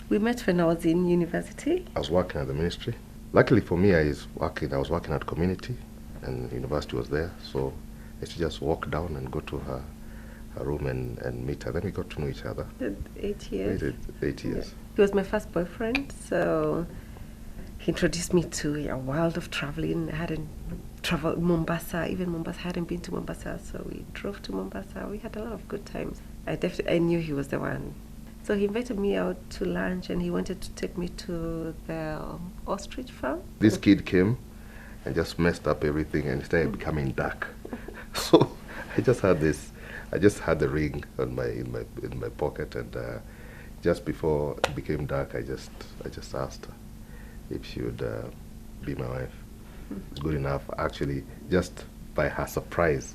We met when I was in university. I was working at the ministry. Luckily for me, I was working at community, and university was there. So I used to just walk down and go to her room and meet her. Then we got to know each other. 8 years. We did 8 years. Yeah. He was my first boyfriend, so he introduced me to a world of traveling. I hadn't traveled Mombasa, even Mombasa. I hadn't been to Mombasa, so we drove to Mombasa. We had a lot of good times. I knew he was the one. So he invited me out to lunch, and he wanted to take me to the ostrich farm. This kid came and just messed up everything, and it started becoming dark. So I just had the ring on in my pocket, and just before it became dark, I just asked her if she would be my wife. It's good enough. Actually, just by her surprise.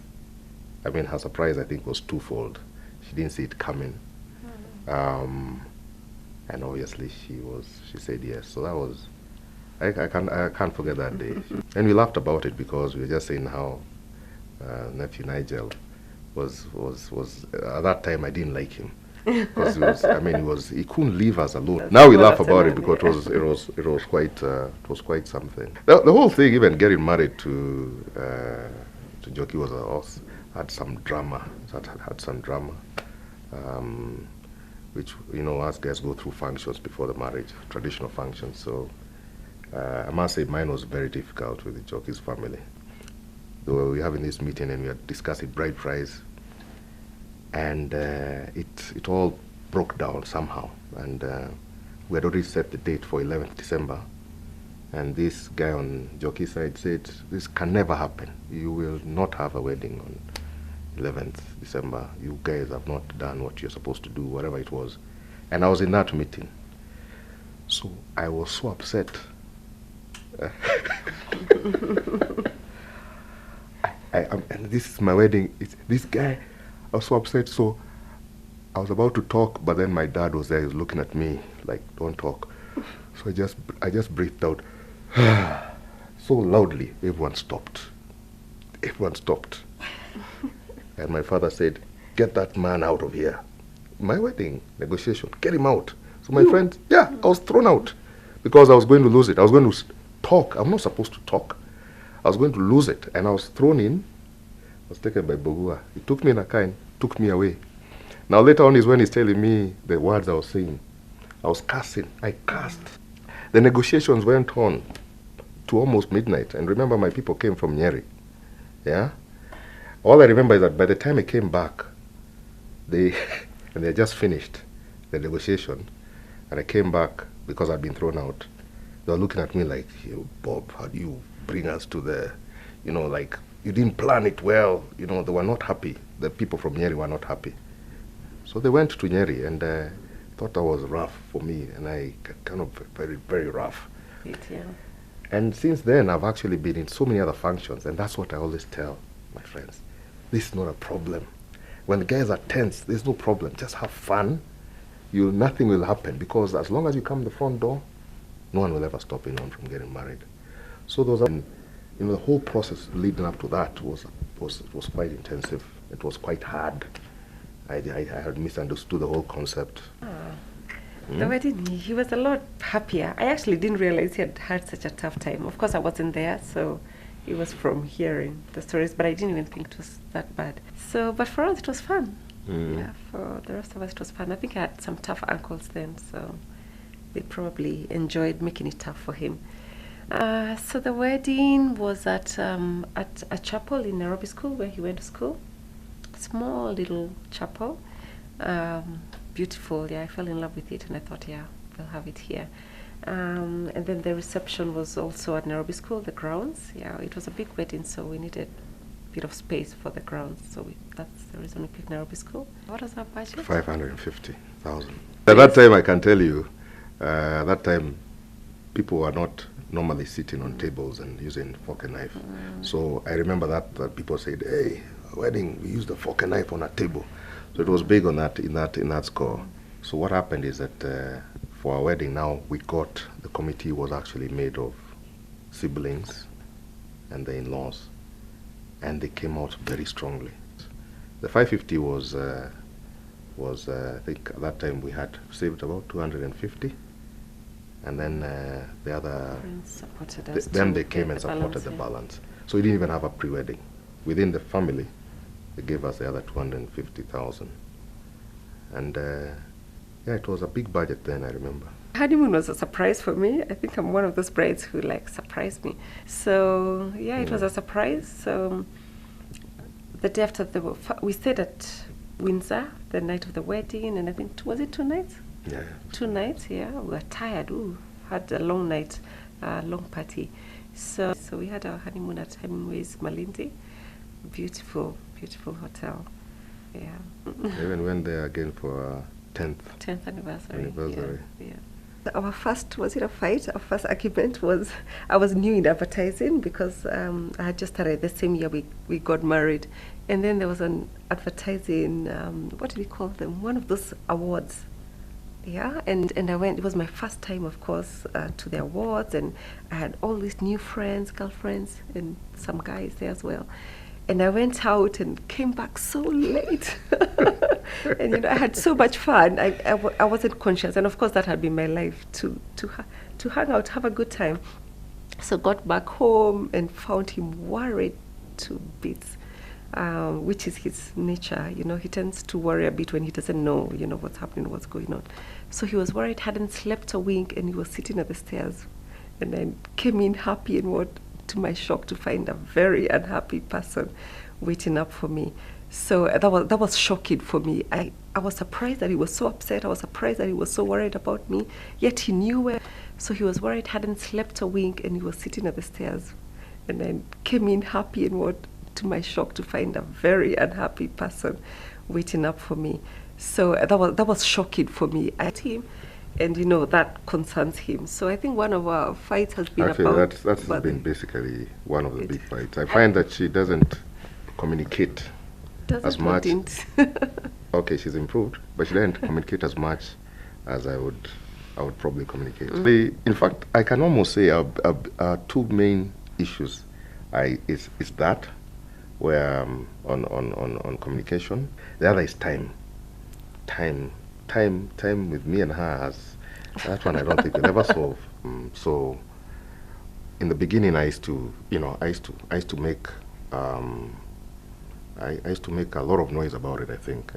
I mean, her surprise, I think, was twofold. She didn't see it coming. And obviously she said yes. So that was, I can't forget that day. And we laughed about it because we were just saying how nephew Nigel was at that time I didn't like him because he couldn't leave us alone. Now we laugh about it because it was quite something. The whole thing, even getting married to Joki was had some drama. Had some drama. Which, us guys go through functions before the marriage, traditional functions. So I must say mine was very difficult with the Joki's family. We were having this meeting and we were discussing bride price, and it all broke down somehow. And we had already set the date for 11th December. And this guy on Joki's side said, this can never happen. You will not have a wedding on 11th December. You guys have not done what you're supposed to do, whatever it was. And I was in that meeting. So I was so upset. And this is my wedding. It's this guy. I was so upset. So I was about to talk, but then my dad was there. He was looking at me like, don't talk. So I just breathed out so loudly. Everyone stopped. And my father said, get that man out of here. My wedding negotiation, get him out. So my friend, I was thrown out because I was going to lose it. I was going to talk. I'm not supposed to talk. I was going to lose it. And I was thrown in. I was taken by Bogua. He took me in a car and took me away. Now later on is when he's telling me the words I was saying. I was cursing. I cursed. The negotiations went on to almost midnight. And remember, my people came from Nyeri. Yeah? All I remember is that by the time I came back, they had just finished the negotiation, and I came back because I'd been thrown out. They were looking at me like, Bob, how do you bring us to the, like, you didn't plan it well. They were not happy. The people from Nyeri were not happy. So they went to Nyeri, and thought that was rough for me, and I kind of very, very rough. Yeah. And since then, I've actually been in so many other functions, and that's what I always tell my friends. This is not a problem. When the guys are tense, there's no problem. Just have fun. Nothing will happen, because as long as you come the front door, no one will ever stop anyone from getting married. So the whole process leading up to that was quite intensive. It was quite hard. I had misunderstood the whole concept. The wedding, he was a lot happier. I actually didn't realize he had such a tough time. Of course, I wasn't there, so it was from hearing the stories, but I didn't even think it was that bad. So, but for us, it was fun. Yeah, for the rest of us, it was fun. I think I had some tough uncles then, so they probably enjoyed making it tough for him. So the wedding was at a chapel in Nairobi School where he went to school. Small little chapel, beautiful. Yeah, I fell in love with it, and I thought, we'll have it here. And then the reception was also at Nairobi School, the grounds. Yeah, it was a big wedding, so we needed a bit of space for the grounds. So that's the reason we picked Nairobi School. What was our budget? 550,000. At that time, I can tell you, that time, people were not normally sitting on tables and using fork and knife. So I remember that people said, hey, wedding, we used a fork and knife on a table. So it was big on that in that score. So what happened is that for our wedding now, the committee was actually made of siblings and the in-laws, and they came out very strongly. The 550 was was, I think at that time we had saved about 250, and then the other, supported us then they came and supported the balance. So we didn't even have a pre-wedding. Within the family, they gave us the other 250,000. And yeah, it was a big budget then, I remember. Honeymoon was a surprise for me. I think I'm one of those brides who like surprised me. So yeah, it was a surprise. So the day after we stayed at Windsor the night of the wedding, and I think was it 2 nights? Yeah. 2 nights. Yeah, we were tired. Ooh, had a long night, long party. So we had our honeymoon at Hemingway's Malindi. Beautiful, beautiful hotel. Yeah. Even went there again for 10th anniversary. Yeah. Our first, was it a fight? Our first argument was, I was new in advertising because I had just started the same year we got married. And then there was an advertising, what do we call them? One of those awards. Yeah, and I went, it was my first time, of course, to the awards, and I had all these new friends, girlfriends, and some guys there as well. And I went out and came back so late. And, you know, I had so much fun. I wasn't conscious. And, of course, that had been my life, to hang out, have a good time. So got back home and found him worried to bits, which is his nature. You know, he tends to worry a bit when he doesn't know, you know, what's happening, what's going on. So he was worried, hadn't slept a wink, and he was sitting at the stairs. And I came in happy, and what, to my shock, to find a very unhappy person waiting up for me. So that was shocking for me. I was surprised that he was so upset. I was surprised that he was so worried about me. Yet he knew where. So he was worried, hadn't slept a wink, and he was sitting at the stairs. And I came in happy, and what, to my shock, to find a very unhappy person waiting up for me. So that was shocking for me. And you know, that concerns him. So I think one of our fights has been about... That's been basically one of the big fights. I find that she doesn't communicate as much. Okay, she's improved, but she doesn't communicate as much as I would probably communicate. In fact, I can almost say our two main issues is that, where on communication. The other is time with me and her. That one I don't think we'll ever solve. So in the beginning, I used to make a lot of noise about it. I think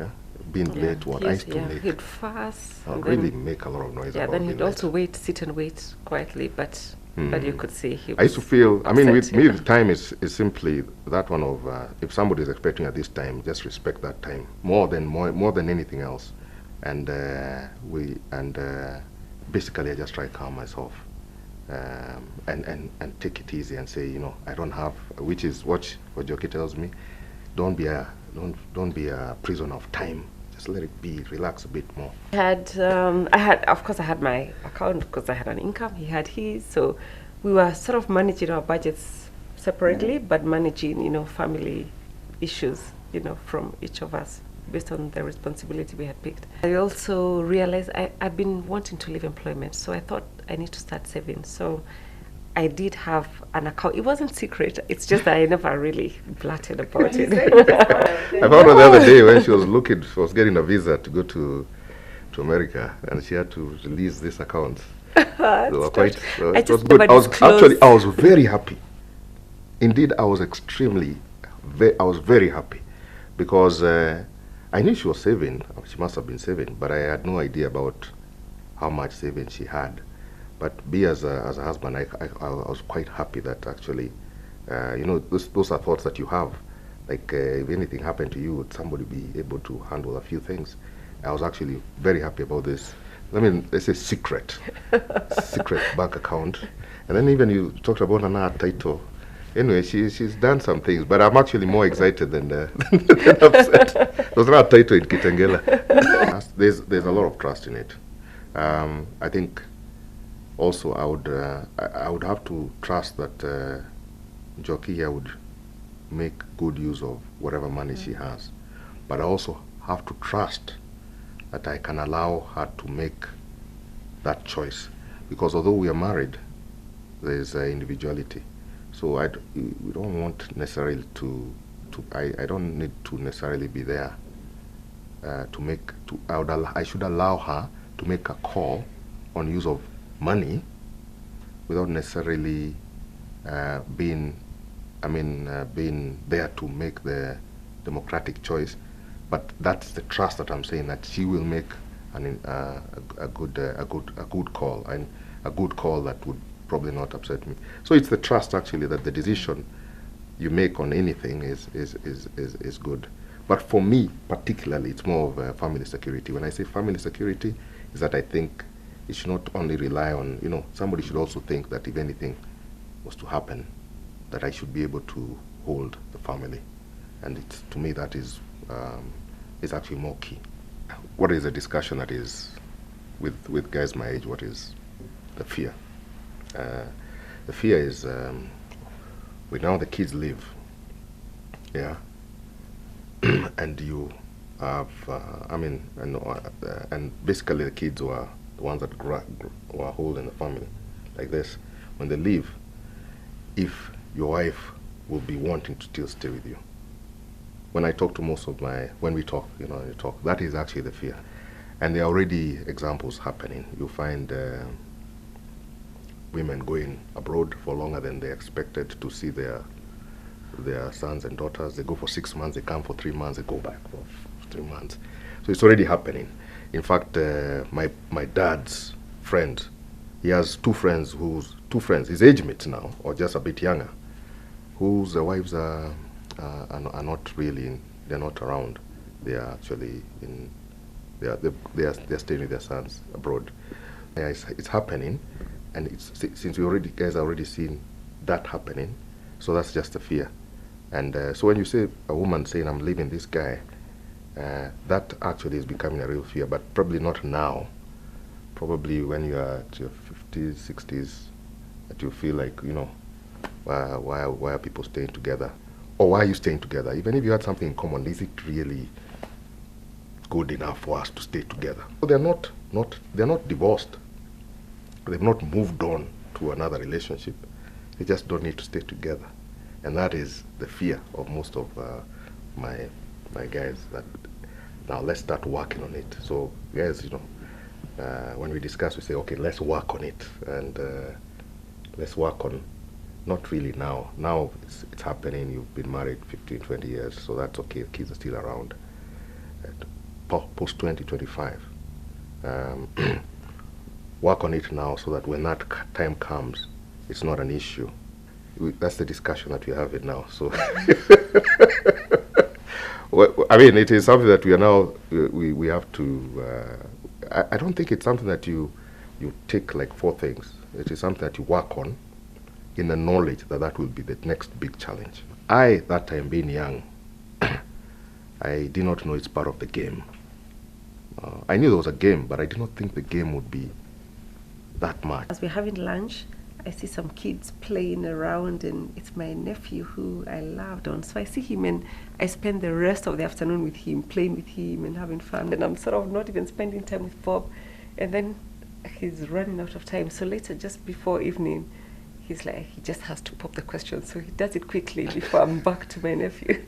being late. I used to make. He'd fuss. Really make a lot of noise. Yeah, then he'd also sit and wait quietly, but you could see he was I used to feel. upset, I mean, with me, the time is simply that one of if somebody is expecting at this time, just respect that time more than anything else. And basically I just try to calm myself and take it easy and say, you know, I don't have, which is what Jockey tells me, don't be a prisoner of time. Just let it be, relax a bit more. Of course I had my account because I had an income, he had his, so we were sort of managing our budgets separately, but managing, you know, family issues, you know, from each of us, based on the responsibility we had picked. I also realized I've been wanting to leave employment, so I thought I need to start saving. So I did have an account. It wasn't secret, it's just that I never really blurted about it. I found her the other day when she was getting a visa to go to America, and she had to release this account. They were quite, it was good. I was very happy. Indeed, I was very happy, because I knew she was saving. She must have been saving, but I had no idea about how much savings she had. But as a husband, I was quite happy that actually, you know, those are thoughts that you have. Like if anything happened to you, would somebody be able to handle a few things? I was actually very happy about this. I mean, it's a secret bank account. And then even you talked about another title. Anyway, she's done some things, but I'm actually more excited than upset. There's not a title in Kitengela. There's a lot of trust in it. I think also I would have to trust that Jockey here would make good use of whatever money she has, but I also have to trust that I can allow her to make that choice, because although we are married, there's individuality. So we don't want necessarily I don't need to necessarily be there I should allow her to make a call on use of money without necessarily being there to make the democratic choice. But that's the trust that I'm saying, that she will make a good call, and a good call that would probably not upset me. So it's the trust, actually, that the decision you make on anything is good. But for me particularly, it's more of family security. When I say family security, is that I think it should not only rely on, somebody should also think that if anything was to happen, that I should be able to hold the family. And to me, that is actually more key. What is a discussion that is, with guys my age, what is the fear? The fear is, when now the kids live, yeah, and you have, and basically the kids were the ones that were holding the family like this. When they leave, if your wife will be wanting to still stay with you. When I talk to when we talk, that is actually the fear. And there are already examples happening. You find women going abroad for longer than they expected to see their sons and daughters. They go for 6 months, they come for 3 months, they go back for 3 months. So it's already happening. In fact, my dad's friend, he has two friends, his age mates now, or just a bit younger, whose wives are not really, they're not around. They are actually they're staying with their sons abroad. Yeah, it's happening, and since guys are already seen that happening, so that's just a fear. And so when you say a woman saying, I'm leaving this guy, that actually is becoming a real fear, but probably not now. Probably when you are at your 50s, 60s, that you feel like, why are people staying together? Or why are you staying together? Even if you had something in common, is it really good enough for us to stay together? So they're not divorced. They've not moved on to another relationship. They just don't need to stay together. And that is the fear of most of my guys, that now let's start working on it. So guys, when we discuss, we say, okay, let's work on it. And let's work on, not really now. Now it's happening. You've been married 15, 20 years, so that's okay. The kids are still around. Post 2025, work on it now, so that when that time comes, it's not an issue. That's the discussion that we're having now. So, it is something that we are now. We have to. I don't think it's something that you take like 4 things. It is something that you work on, in the knowledge that will be the next big challenge. That time being young, I did not know it's part of the game. I knew there was a game, but I did not think the game would be that much. As we're having lunch, I see some kids playing around, and it's my nephew who I loved on. So I see him, and I spend the rest of the afternoon with him, playing with him and having fun. And I'm sort of not even spending time with Bob. And then he's running out of time. So later, just before evening, he's like, he just has to pop the question. So he does it quickly before I'm back to my nephew.